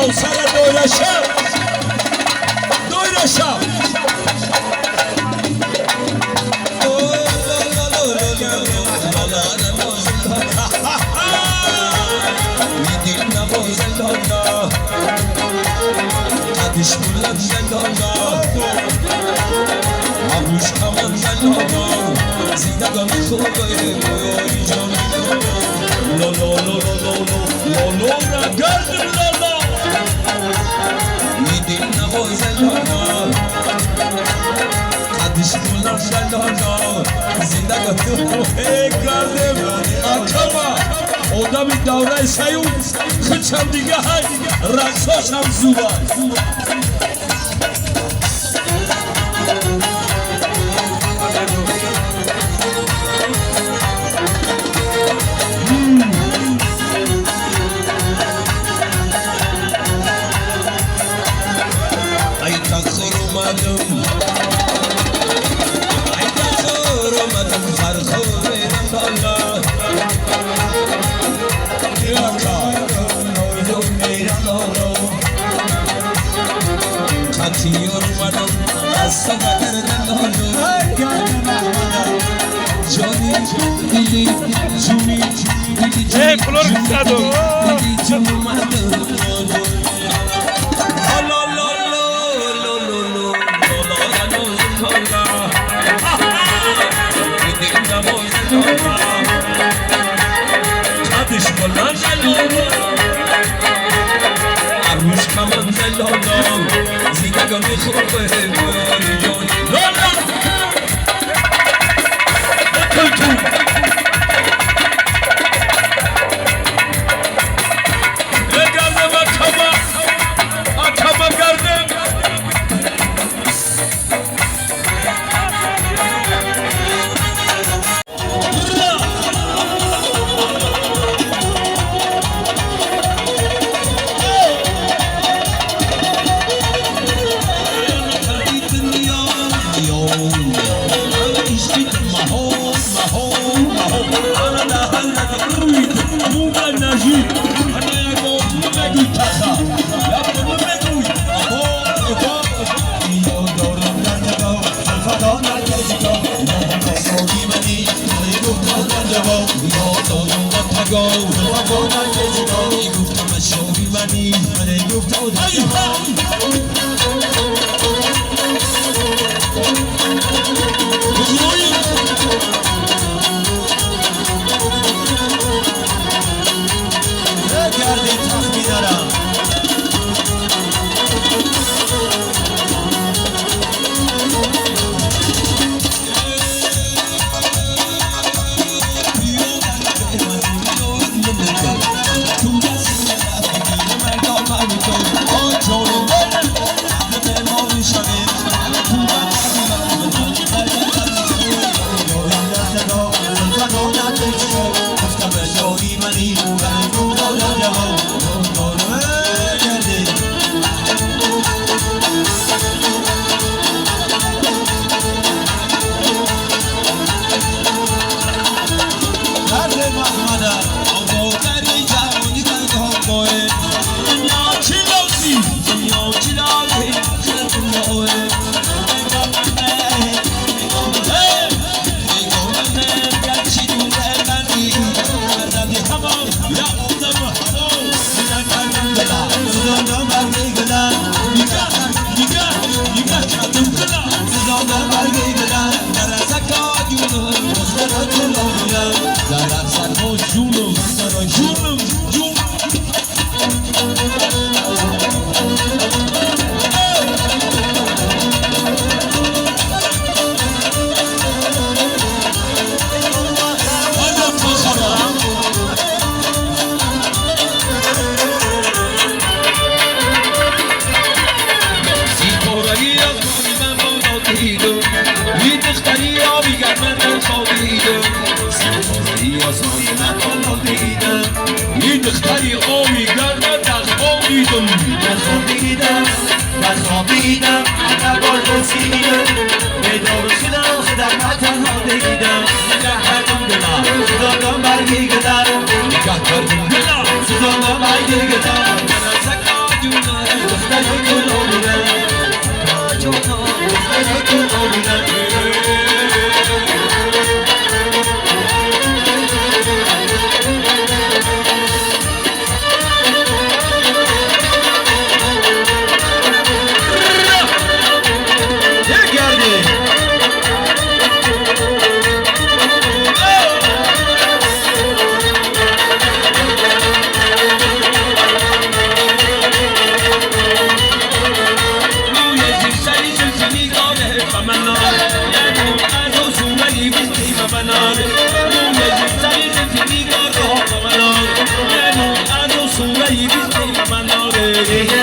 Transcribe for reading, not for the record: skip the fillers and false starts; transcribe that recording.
کوثر دویرشم میدیم نماز لالا قدش بلند لالا عبوش کمان لالا زندگان خوبه بایی جان لالا لالا لالا لالا را گردم لالا میدیم نماز لالا قدش بلند لالا زندگان خوبه گردم اکما آدمی دوره سیون خچم دیگه های رقصاش هم زوبای ای تخور اومدم خرخور میرم بالا خطی اومدم از سفر جانی دیلی جونی دیلی جون اومدم قدش بلند لالا عروش کمان لالا زندگان خوبه باری جان لالا بکن تو گردم اکما گردم دختری آبی گرد دخوابیدم خوابیدم عقبال رسیدم بیدار شدم خدم تنها دیدم نگه کردم دلم سوزاندم برگی گدم نگه کردم دلم سوزاندم برگی گدم من از زکا جون Yeah.